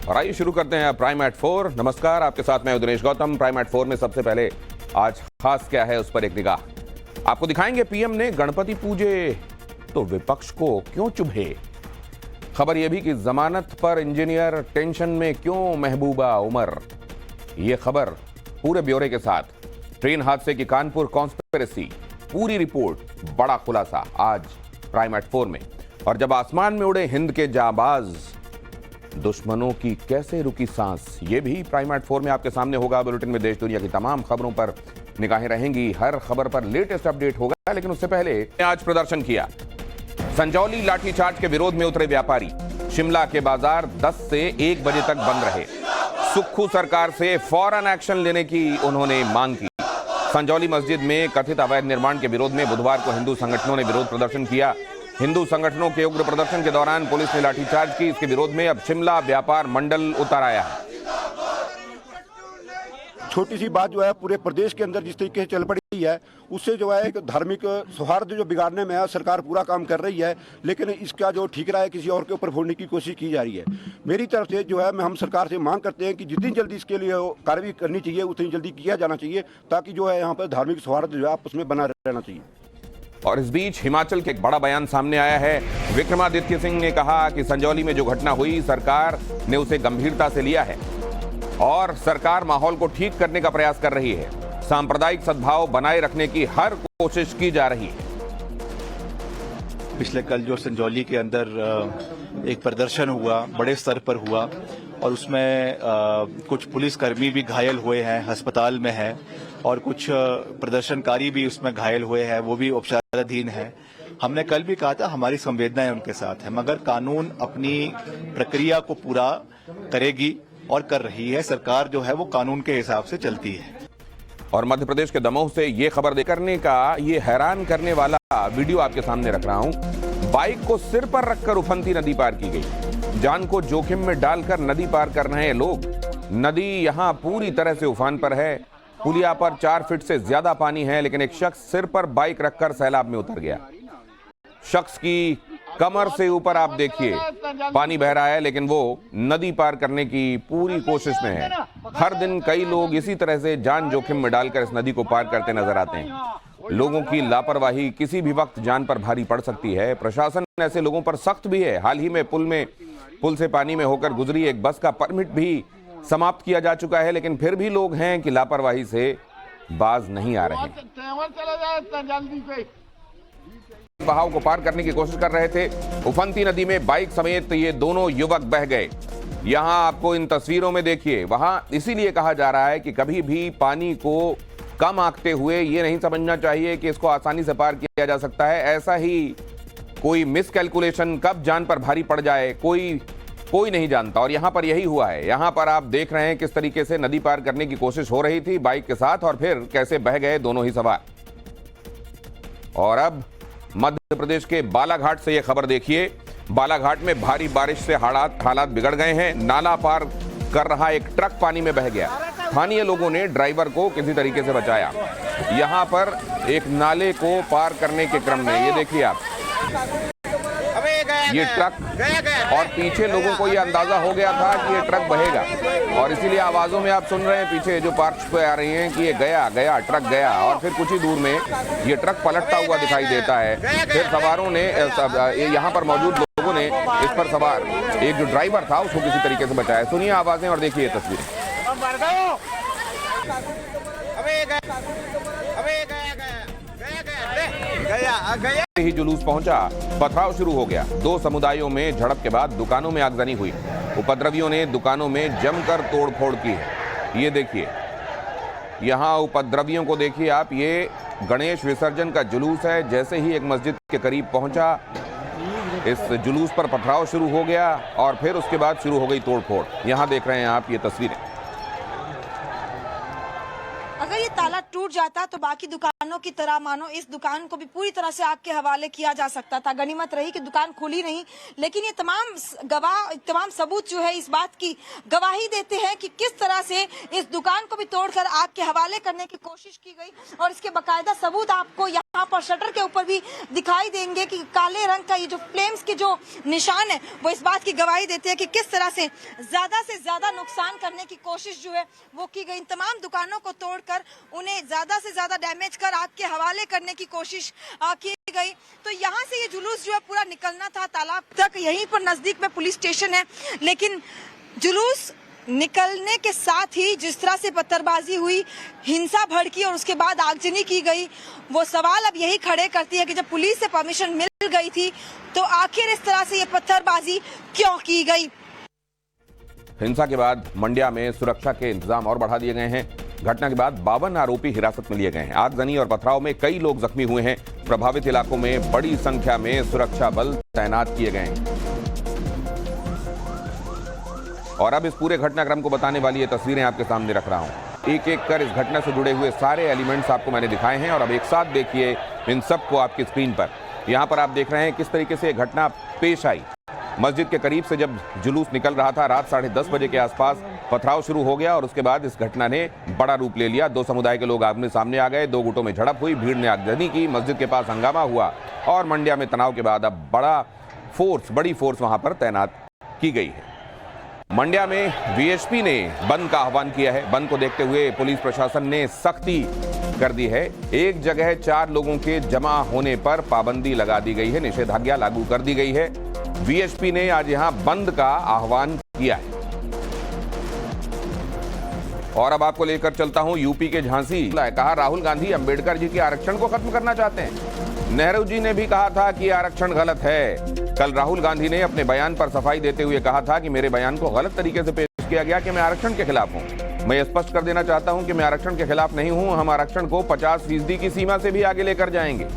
और आइए शुरू करते हैं प्राइम एट 4। नमस्कार, आपके साथ मैं दिनेश गौतम। प्राइम एट 4 में सबसे पहले आज खास क्या है उस पर एक निगाह। आपको दिखाएंगे पीएम ने गणपति पूजे तो विपक्ष को क्यों चुभे। खबर यह भी कि जमानत पर इंजीनियर टेंशन में क्यों महबूबा उमर। यह खबर पूरे ब्यौरे के साथ। ट्रेन हादसे की कानपुर कॉन्स्पिरेसी, पूरी रिपोर्ट, बड़ा खुलासा आज प्राइम एट 4 में। और जब आसमान में उड़े हिंद के जाबाज, दुश्मनों की कैसे रुकी सांस, ये भी प्राइम एट 4 में आपके सामने होगा। बुलेटिन में देश दुनिया की तमाम खबरों पर निगाहें रहेंगी, हर खबर पर लेटेस्ट अपडेट होगा। लेकिन उससे पहले आज प्रदर्शन किया। संजौली लाठीचार्ज के विरोध में उतरे व्यापारी। शिमला के बाजार 10 से 1 बजे तक बंद रहे। सुक्खू सरकार से फौरन एक्शन लेने की उन्होंने मांग की। संजौली मस्जिद में कथित अवैध निर्माण के विरोध में बुधवार को हिंदू संगठनों ने विरोध प्रदर्शन किया। हिंदू संगठनों के उग्र प्रदर्शन के दौरान पुलिस ने लाठीचार्ज की। इसके विरोध में अब शिमला व्यापार मंडल उतर आया है। छोटी सी बात जो है पूरे प्रदेश के अंदर जिस तरीके से चल पड़ी है, उससे जो है एक धार्मिक सौहार्द जो बिगाड़ने में है सरकार पूरा काम कर रही है, लेकिन इसका जो ठीकरा है किसी और के ऊपर फोड़ने की कोशिश की जा रही है। मेरी तरफ से जो है हम सरकार से मांग करते हैं कि जितनी जल्दी इसके लिए कार्रवाई करनी चाहिए उतनी जल्दी किया जाना चाहिए, ताकि जो है यहाँ पर धार्मिक सौहार्द जो है आपस में बना रहना चाहिए। और इस बीच हिमाचल के एक बड़ा बयान सामने आया है। विक्रमादित्य सिंह ने कहा कि संजौली में जो घटना हुई, सरकार ने उसे गंभीरता से लिया है और सरकार माहौल को ठीक करने का प्रयास कर रही है। सांप्रदायिक सद्भाव बनाए रखने की हर कोशिश की जा रही है। पिछले कल जो संजौली के अंदर एक प्रदर्शन हुआ, बड़े स्तर पर हुआ, और उसमें कुछ पुलिसकर्मी भी घायल हुए हैं, अस्पताल में हैं, और कुछ प्रदर्शनकारी भी उसमें घायल हुए हैं, वो भी उपचाराधीन हैं। हमने कल भी कहा था हमारी संवेदनाएं उनके साथ है, मगर कानून अपनी प्रक्रिया को पूरा करेगी और कर रही है। सरकार जो है वो कानून के हिसाब से चलती है। और मध्य प्रदेश के दमोह से ये खबर दे करने का ये हैरान करने वाला वीडियो आपके सामने रख रहा हूं। बाइक को सिर पर रखकर उफनती नदी पार की गई। जान को जोखिम में डालकर नदी पार कर रहे हैं लोग। नदी यहां पूरी तरह से उफान पर है। पुलिया पर 4 फीट से ज्यादा पानी है, लेकिन एक शख्स सिर पर बाइक रखकर सैलाब में उतर गया। शख्स की कमर से ऊपर आप देखिए पानी बह रहा है, लेकिन वो नदी पार करने की पूरी कोशिश में है। हर दिन कई लोग इसी तरह से जान जोखिम में डालकर इस नदी को पार करते नजर आते हैं। लोगों की लापरवाही किसी भी वक्त जान पर भारी पड़ सकती है। प्रशासन ऐसे लोगों पर सख्त भी है। हाल ही में पुल से पानी में होकर गुजरी एक बस का परमिट भी समाप्त किया जा चुका है, लेकिन फिर भी लोग हैं कि लापरवाही से बाज नहीं आ रहे। बहाव को पार करने की कोशिश कर रहे थे। उफनती नदी में बाइक समेत ये दोनों युवक बह गए। यहां आपको इन तस्वीरों में देखिए। वहां इसीलिए कहा जा रहा है कि कभी भी पानी को कम आंकते हुए ये नहीं समझना चाहिए कि इसको आसानी से पार किया जा सकता है। ऐसा ही कोई मिसकैलकुलेशन कब जान पर भारी पड़ जाए कोई नहीं जानता। और यहां पर यही हुआ है। यहां पर आप देख रहे हैं किस तरीके से नदी पार करने की कोशिश हो रही थी बाइक के साथ, और फिर कैसे बह गए दोनों ही सवार। और अब मध्य प्रदेश के बालाघाट से यह खबर देखिए। बालाघाट में भारी बारिश से हालात बिगड़ गए हैं। नाला पार कर रहा एक ट्रक पानी में बह गया। स्थानीय लोगों ने ड्राइवर को किसी तरीके से बचाया। यहां पर एक नाले को पार करने के क्रम में ये देखिए आप, ये ट्रक, और पीछे लोगों को ये अंदाजा हो गया था कि ये ट्रक बहेगा, और इसीलिए आवाजों में आप सुन रहे हैं पीछे जो पार्श्व पे आ रही हैं कि ये गया ट्रक गया। और फिर कुछ ही दूर में ये ट्रक पलटता हुआ दिखाई देता है। फिर सवारों ने, यहाँ पर मौजूद लोगों ने इस पर सवार एक जो ड्राइवर था उसको किसी तरीके से बचाया। सुनिए आवाजें और देखिए तस्वीरें। ही जुलूस पहुंचा, पथराव शुरू हो गया। 2 समुदायों में झड़प के बाद दुकानों में आगजनी हुई। उपद्रवियों ने दुकानों में जमकर तोड़फोड़ की है। ये देखिए, यहां उपद्रवियों को देखिए आप। ये गणेश विसर्जन का जुलूस है। जैसे ही एक मस्जिद के करीब पहुंचा, इस जुलूस पर पथराव शुरू हो गया और फिर उसके बाद शुरू हो गई तोड़फोड़। यहां देख रहे हैं आप ये तस्वीरें। अगर ये ताला टूट जाता तो बाकी दुकानों की तरह मानो इस दुकान को भी पूरी तरह से आग के हवाले किया जा सकता था। गनीमत रही कि दुकान खुली नहीं, लेकिन ये तमाम सबूत जो है इस बात की गवाही देते हैं कि किस तरह से इस दुकान को भी तोड़कर आग के हवाले करने की कोशिश की गई, और इसके बाकायदा सबूत आपको यहाँ पर शटर के ऊपर भी दिखाई देंगे कि काले रंग का ये जो फ्लेम्स के जो निशान है वो इस बात की गवाही देते हैं कि किस तरह से ज्यादा नुकसान करने की कोशिश जो है वो की गई। तमाम दुकानों को तोड़कर उन्हें ज्यादा से ज्यादा डैमेज कर आग के हवाले करने की कोशिश की गई। तो यहाँ से ये जुलूस जो है पूरा निकलना था तालाब तक, यहीं पर नजदीक में पुलिस स्टेशन है, लेकिन जुलूस निकलने के साथ ही जिस तरह से पत्थरबाजी हुई, हिंसा भड़की और उसके बाद आगजनी की गई, वो सवाल अब यही खड़े करती है कि जब पुलिस से परमिशन मिल गई थी तो आखिर इस तरह से ये पत्थरबाजी क्यों की गई। हिंसा के बाद मंड्या में सुरक्षा के इंतजाम और बढ़ा दिए गए हैं। घटना के बाद 52 आरोपी हिरासत में लिए गए हैं। आगजनी और पथराव में कई लोग जख्मी हुए हैं। प्रभावित इलाकों में बड़ी संख्या में सुरक्षा बल तैनात किए गए हैं। और अब इस पूरे घटनाक्रम को बताने वाली ये तस्वीरें आपके सामने रख रहा हूं। एक एक कर इस घटना से जुड़े हुए सारे एलिमेंट्स आपको मैंने दिखाए हैं और अब एक साथ देखिए इन सबको आपकी स्क्रीन पर। यहां पर आप देख रहे हैं किस तरीके से घटना पेश आई। मस्जिद के करीब से जब जुलूस निकल रहा था, रात 10:30 बजे के आसपास पथराव शुरू हो गया और उसके बाद इस घटना ने बड़ा रूप ले लिया। दो समुदाय के लोग आमने सामने आ गए, दो गुटों में झड़प हुई, भीड़ ने आगजनी की, मस्जिद के पास हंगामा हुआ और मंड्या में तनाव के बाद अब बड़ी फोर्स वहां पर तैनात की गई है। मंड्या में वीएचपी ने बंद का आह्वान किया है। बंद को देखते हुए पुलिस प्रशासन ने सख्ती कर दी है। एक जगह 4 लोगों के जमा होने पर पाबंदी लगा दी गई है, निषेधाज्ञा लागू कर दी गई है। वीएचपी ने आज यहां बंद का आह्वान किया है। और अब आपको लेकर चलता हूं यूपी के झांसी। कहा राहुल गांधी अंबेडकर जी के आरक्षण को खत्म करना चाहते हैं। नेहरू जी ने भी कहा था कि आरक्षण गलत है। कल राहुल गांधी ने अपने बयान पर सफाई देते हुए कहा था कि मेरे बयान को गलत तरीके से पेश किया गया कि मैं आरक्षण के खिलाफ हूं। मैं स्पष्ट कर देना चाहता हूं कि मैं आरक्षण के खिलाफ नहीं हूं। हम आरक्षण को 50% की सीमा से भी आगे लेकर जाएंगे।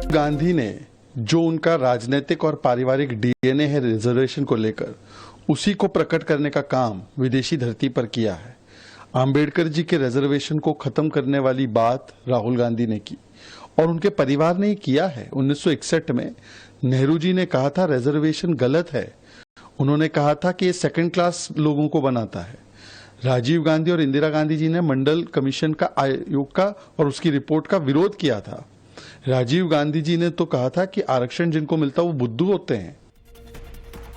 गांधी ने जो उनका राजनीतिक और पारिवारिक डीएनए है रिजर्वेशन को लेकर, उसी को प्रकट करने का काम विदेशी धरती पर किया है। अंबेडकर जी के रिजर्वेशन को खत्म करने वाली बात राहुल गांधी ने की और उनके परिवार ने किया है। 1961 में नेहरू जी ने कहा था रिजर्वेशन गलत है। उन्होंने कहा था कि ये सेकंड क्लास लोगों को बनाता है। राजीव गांधी और इंदिरा गांधी जी ने मंडल कमीशन का आयोग का और उसकी रिपोर्ट का विरोध किया था। राजीव गांधी जी ने तो कहा था कि आरक्षण जिनको मिलता वो बुद्धू होते हैं।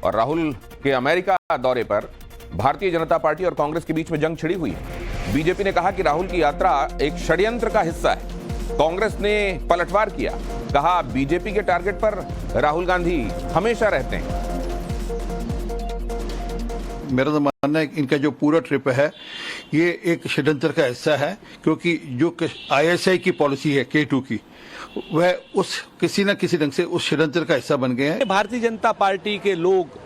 और राहुल के अमेरिका दौरे पर भारतीय जनता पार्टी और कांग्रेस के बीच में जंग छिड़ी हुई है। बीजेपी ने कहा कि राहुल की यात्रा एक षड्यंत्र का हिस्सा है। कांग्रेस ने पलटवार किया, कहा बीजेपी के टारगेट पर राहुल गांधी हमेशा रहते हैं। मेरा तो मानना है कि इनका जो पूरा ट्रिप है ये एक षड्यंत्र का हिस्सा है, क्योंकि जो आईएसआई की पॉलिसी है K2 की, वह उस किसी न किसी ढंग से उस षड्यंत्र का हिस्सा बन गए हैं। भारतीय जनता पार्टी के लोग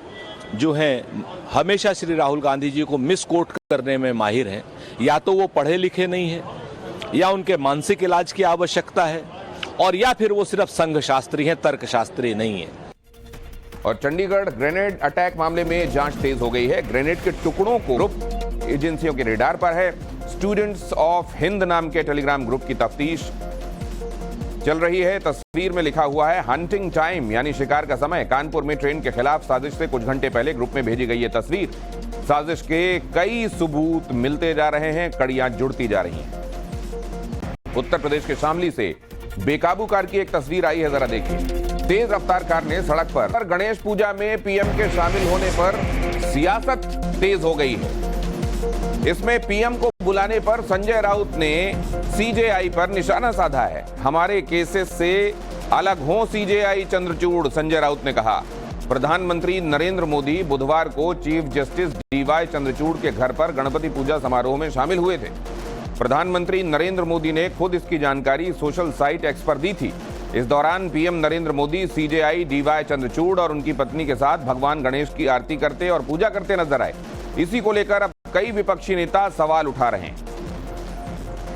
जो हैं हमेशा श्री राहुल गांधी जी को मिसकोट करने में माहिर हैं। या तो वो पढ़े लिखे नहीं है, या उनके मानसिक इलाज की आवश्यकता है, और या फिर वो सिर्फ संघ शास्त्री हैं, तर्क शास्त्री नहीं है। और चंडीगढ़ ग्रेनेड अटैक मामले में जांच तेज हो गई है। ग्रेनेड के टुकड़ों को ग्रुप एजेंसियों के रेडार पर है। स्टूडेंट्स ऑफ हिंद नाम के टेलीग्राम ग्रुप की तफ्तीश चल रही है। तस्वीर में लिखा हुआ है हंटिंग टाइम, यानी शिकार का समय। कानपुर में ट्रेन के खिलाफ साजिश से कुछ घंटे पहले ग्रुप में भेजी गई ये तस्वीर। साजिश के कई सबूत मिलते जा रहे हैं, कड़ियां जुड़ती जा रही हैं। उत्तर प्रदेश के शामली से बेकाबू कार की एक तस्वीर आई है, जरा देखिए। तेज रफ्तार कार ने सड़क पर गणेश पूजा में पीएम के शामिल होने पर सियासत तेज हो गई है। इसमें पीएम को बुलाने पर संजय राउत ने सीजेआई पर निशाना साधा है। हमारे केसेस से अलग हो सीजेआई चंद्रचूड़, संजय राउत ने कहा। प्रधानमंत्री नरेंद्र मोदी बुधवार को चीफ जस्टिस डीवाई चंद्रचूड़ के घर पर गणपति पूजा समारोह में शामिल हुए थे। प्रधानमंत्री नरेंद्र मोदी ने खुद इसकी जानकारी सोशल साइट एक्स पर दी थी। इस दौरान PM Narendra Modi CJI DY Chandrachud और उनकी पत्नी के साथ भगवान गणेश की आरती करते और पूजा करते नजर आए। इसी को लेकर अब कई विपक्षी नेता सवाल उठा रहे हैं।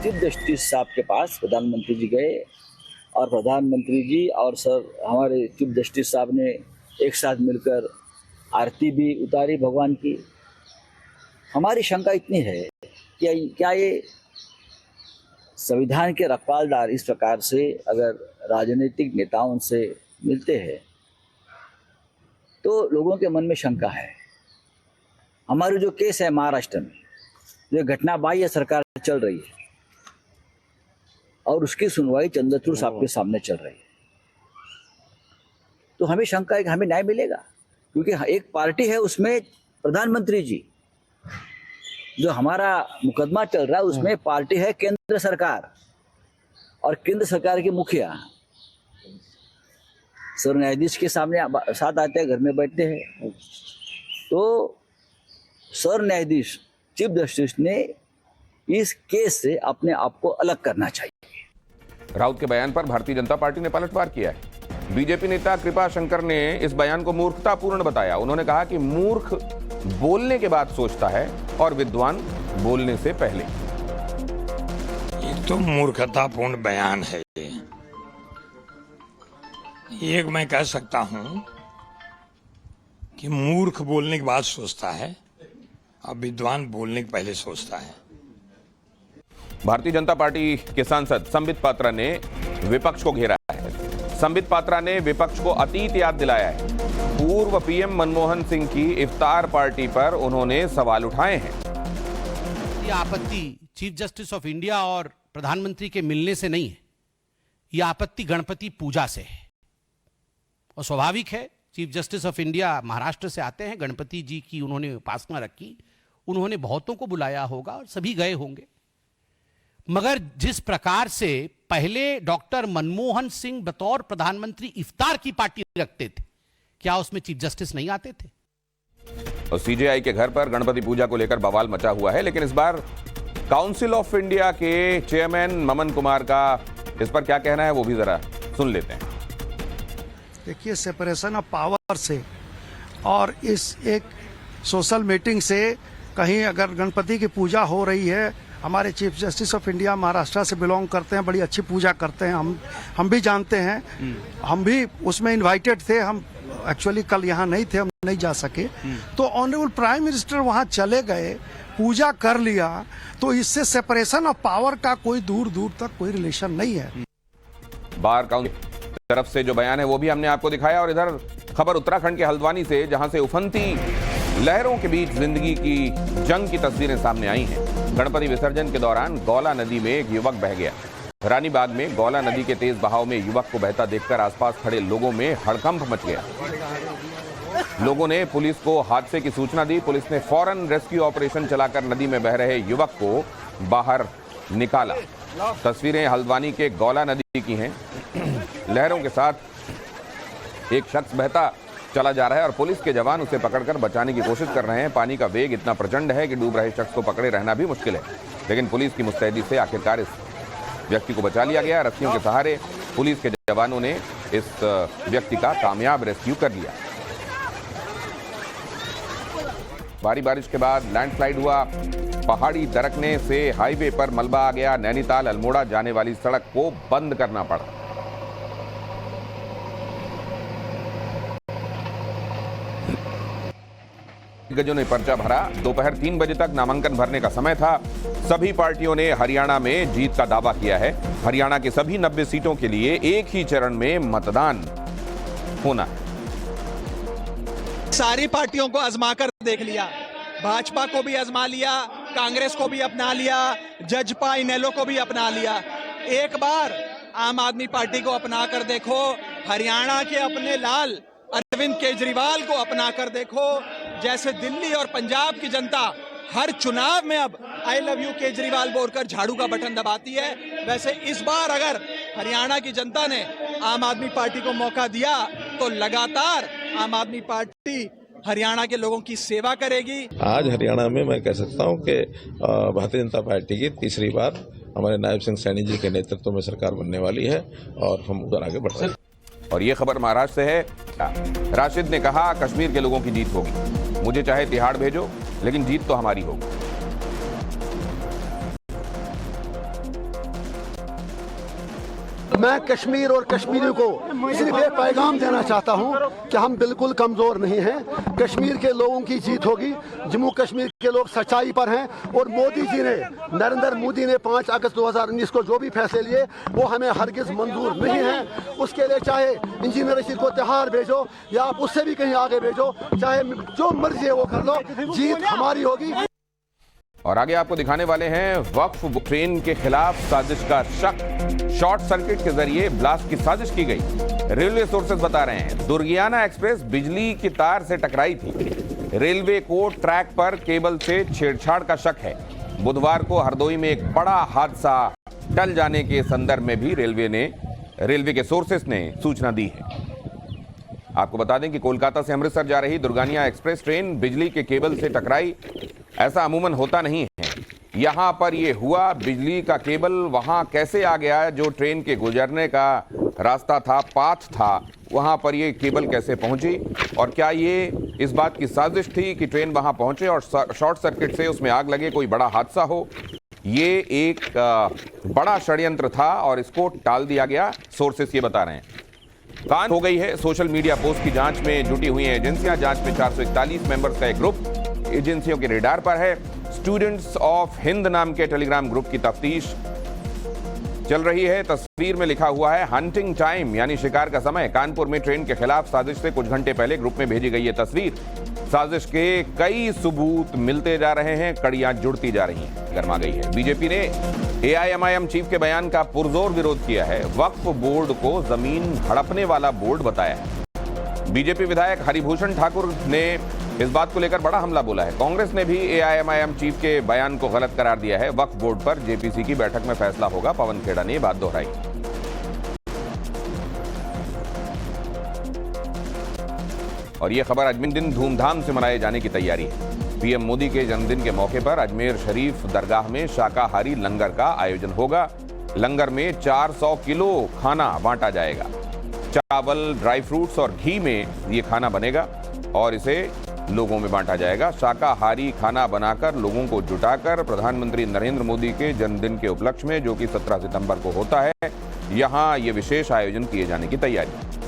चीफ जस्टिस साहब के पास प्रधानमंत्री जी गए और प्रधानमंत्री जी और सर हमारे चीफ जस्टिस साहब ने एक साथ मिलकर आरती भी उतारी भगवान की। हमारी शंका इतनी है कि क्या ये संविधान के रखवालदार इस प्रकार से अगर राजनीतिक नेताओं से मिलते हैं तो लोगों के मन में शंका है। हमारी जो केस है महाराष्ट्र में, जो घटना बाह्य सरकार चल रही है, और उसकी सुनवाई चंद्रचूड़ साहब के सामने चल रही है। तो हमें शंका है कि हमें न्याय मिलेगा, क्योंकि एक पार्टी है उसमें प्रधानमंत्री जी, जो हमारा मुकदमा चल रहा है उसमें पार्टी है केंद्र सरकार, और केंद्र सरकार के मुखिया सर न्यायाधीश के सामने साथ आते हैं, घर में बैठते हैं। तो सर न्यायाधीश चीफ जस्टिस ने इस केस से अपने आप को अलग करना चाहिए। राउत के बयान पर भारतीय जनता पार्टी ने पलटवार किया है। बीजेपी नेता कृपा शंकर ने इस बयान को मूर्खतापूर्ण बताया। उन्होंने कहा कि मूर्ख बोलने के बाद सोचता है और विद्वान बोलने से पहले। ये तो मूर्खतापूर्ण बयान है। ये मैं कह सकता हूं कि मूर्ख बोलने के बाद सोचता है और विद्वान बोलने के पहले सोचता है। भारतीय जनता पार्टी के सांसद संबित पात्रा ने विपक्ष को घेरा है। संबित पात्रा ने विपक्ष को अतीत याद दिलाया है। पूर्व पीएम मनमोहन सिंह की इफ्तार पार्टी पर उन्होंने सवाल उठाए हैं। ये आपत्ति चीफ जस्टिस ऑफ इंडिया और प्रधानमंत्री के मिलने से नहीं है, ये आपत्ति गणपति पूजा से है। और स्वाभाविक है, chief justice of India Maharashtra से आते हैं, गणपति जी की उन्होंने उपासना रखी, उन्होंने बहुतों को बुलाया होगा और सभी गए होंगे। मगर जिस प्रकार से पहले डॉक्टर मनमोहन सिंह बतौर प्रधानमंत्री इफ्तार की पार्टी रखते थे, क्या उसमें चीफ जस्टिस नहीं आते थे? और सीजेआई के घर पर गणपति पूजा को लेकर बवाल मचा हुआ है, लेकिन इस बार काउंसिल ऑफ इंडिया के चेयरमैन ममन कुमार का इस पर क्या कहना है वो भी जरा सुन लेते हैं। देखिए, सेपरेशन ऑफ पावर से और इस एक सोशल मीटिंग से कहीं अगर गणपति की पूजा हो रही है, हमारे chief justice of India Maharashtra से बिलोंग करते हैं, बड़ी अच्छी पूजा करते हैं, हम भी जानते हैं, हम भी उसमें इनवाइटेड थे। हम एक्चुअली कल यहाँ नहीं थे, हम नहीं जा सके। तो ऑनरेबल प्राइम मिनिस्टर वहाँ चले गए, पूजा कर लिया, तो इससे सेपरेशन ऑफ पावर का कोई दूर दूर तक कोई रिलेशन नहीं है। बार काउंसिल तरफ से जो बयान है वो भी हमने आपको दिखाया। और इधर खबर उत्तराखंड के हल्द्वानी से, जहां से उफनती लहरों के बीच जिंदगी की जंग की तस्वीरें सामने आई हैं। गणपति विसर्जन के दौरान गौला नदी में एक युवक बह गया। रानीबाग में गौला नदी के तेज बहाव में युवक को बहता देखकर आसपास खड़े लोगों में हड़कंप मच गया। लोगों ने पुलिस को हादसे की सूचना दी। पुलिस ने फौरन रेस्क्यू ऑपरेशन चलाकर नदी में बह रहे युवक को बाहर निकाला। तस्वीरें हल्द्वानी के गौला नदी की हैं। लहरों के साथ एक शख्स बहता चला जा रहा है और पुलिस के जवान उसे पकड़कर बचाने की कोशिश कर रहे हैं। पानी का वेग इतना प्रचंड है कि डूब रहे शख्स को पकड़े रहना भी मुश्किल है, लेकिन पुलिस की मुस्तैदी से आखिरकार इस व्यक्ति को बचा लिया गया। रस्सियों के सहारे पुलिस के जवानों ने इस व्यक्ति का कामयाब रेस्क्यू कर लिया। भारी बारिश के बाद लैंडस्लाइड हुआ। पहाड़ी दरकने से हाईवे पर मलबा आ गया। नैनीताल अल्मोड़ा जाने वाली सड़क को बंद करना पड़ा। दिग्गजों ने पर्चा भरा। दोपहर 3 बजे तक नामांकन भरने का समय था। सभी पार्टियों ने हरियाणा में जीत का दावा किया है। हरियाणा की सभी 90 सीटों के लिए एक ही चरण में मतदान होना है। सारी पार्टियों को आजमा कर देख लिया, भाजपा को भी आजमा लिया, कांग्रेस को भी अपना लिया, जजपा इनेलो को भी अपना लिया। एक बार आम आदमी पार्टी को अपना कर देखो, हरियाणा के अपने लाल अरविंद केजरीवाल को अपना कर देखो। जैसे दिल्ली और पंजाब की जनता हर चुनाव में अब आई लव यू केजरीवाल बोलकर झाड़ू का बटन दबाती है, वैसे इस बार अगर हरियाणा की जनता ने आम आदमी पार्टी को मौका दिया तो लगातार आम आदमी पार्टी हरियाणा के लोगों की सेवा करेगी। आज हरियाणा में मैं कह सकता हूं कि भारतीय जनता पार्टी की तीसरी बार हमारे नायब सिंह सैनी जी के नेतृत्व में सरकार बनने वाली है और हम उधर आगे बढ़ रहे हैं। और ये खबर महाराष्ट्र से है। राशिद ने कहा कश्मीर के लोगों की जीत होगी, मुझे चाहे तिहाड़ भेजो लेकिन जीत तो हमारी होगी। मैं कश्मीर और कश्मीरियों को सिर्फ एक पैगाम देना चाहता हूं कि हम बिल्कुल कमजोर नहीं हैं। कश्मीर के लोगों की जीत होगी। जम्मू कश्मीर के लोग सच्चाई पर हैं और मोदी जी ने, नरेंद्र मोदी ने 5 अगस्त 2019 को जो भी फैसले लिए वो हमें हरगिज मंजूर नहीं है। उसके लिए चाहे इंजीनियर रशीद को तिहाड़ भेजो या आप उससे भी कहीं आगे भेजो, चाहे जो मर्जी है वो कर लो, जीत हमारी होगी। और आगे आपको दिखाने वाले हैं वक्फ ट्रेन के खिलाफ साजिश का शक। शॉर्ट सर्किट के जरिए ब्लास्ट की साजिश की गई। रेलवे सोर्सेज बता रहे हैं दुर्गियाना एक्सप्रेस बिजली की तार से टकराई थी। रेलवे को ट्रैक पर केबल से छेड़छाड़ का शक है। बुधवार को हरदोई में एक बड़ा हादसा टल जाने के संदर्भ में भी रेलवे के सोर्सेस ने सूचना दी है। आपको बता दें कि कोलकाता से अमृतसर जा रही दुर्गानिया एक्सप्रेस ट्रेन बिजली के केबल से टकराई। ऐसा अमूमन होता नहीं है, यहां पर यह हुआ। बिजली का केबल वहां कैसे आ गया? जो ट्रेन के गुजरने का रास्ता था, पाथ था, वहां पर यह केबल कैसे पहुंची? और क्या ये इस बात की साजिश थी कि ट्रेन वहां पहुंचे और शॉर्ट सर्किट से उसमें आग लगे, कोई बड़ा हादसा हो? ये एक बड़ा षड्यंत्र था और इसको टाल दिया गया, सोर्सेस ये बता रहे हैं। कान हो गई है सोशल मीडिया पोस्ट की जांच में जुटी हुई हैं एजेंसियां। जांच में 441 मेंबर्स का एक ग्रुप एजेंसियों के रेडार पर है। स्टूडेंट्स ऑफ हिंद नाम के टेलीग्राम ग्रुप की तफ्तीश चल रही है। तस्वीर में लिखा हुआ है हंटिंग टाइम, यानी शिकार का समय। कानपुर में ट्रेन के खिलाफ साजिश से कुछ घंटे पहले ग्रुप में भेजी गई ये तस्वीर। साजिश के कई सबूत मिलते जा रहे हैं, कड़ियां जुड़ती जा रही हैं। गर्मा गई है। बीजेपी ने एआईएमआईएम चीफ के बयान का पुरजोर विरोध किया है। वक्फ बोर्ड को जमीन हड़पने वाला बोर्ड बताया है। बीजेपी विधायक हरिभूषण ठाकुर ने इस बात को लेकर बड़ा हमला बोला है। कांग्रेस ने भी एआईएमआईएम चीफ के बयान को गलत करार दिया है। वक्फ बोर्ड पर जेपीसी की बैठक में फैसला होगा, पवन खेड़ा ने यह बात दोहराई। और यह खबर अजमेर दिन धूमधाम से मनाए जाने की तैयारी है। पीएम मोदी के जन्मदिन के मौके पर अजमेर शरीफ दरगाह में शाकाहारी लंगर का आयोजन होगा। लंगर में 400 किलो खाना बांटा जाएगा। चावल, ड्राई फ्रूट्स और घी में यह खाना बनेगा और इसे लोगों में बांटा जाएगा। शाकाहारी खाना बनाकर लोगों को जुटाकर प्रधानमंत्री नरेंद्र मोदी के जन्मदिन के उपलक्ष्य में, जो कि 17 सितंबर को होता है, यहां ये विशेष आयोजन किए जाने की तैयारी है।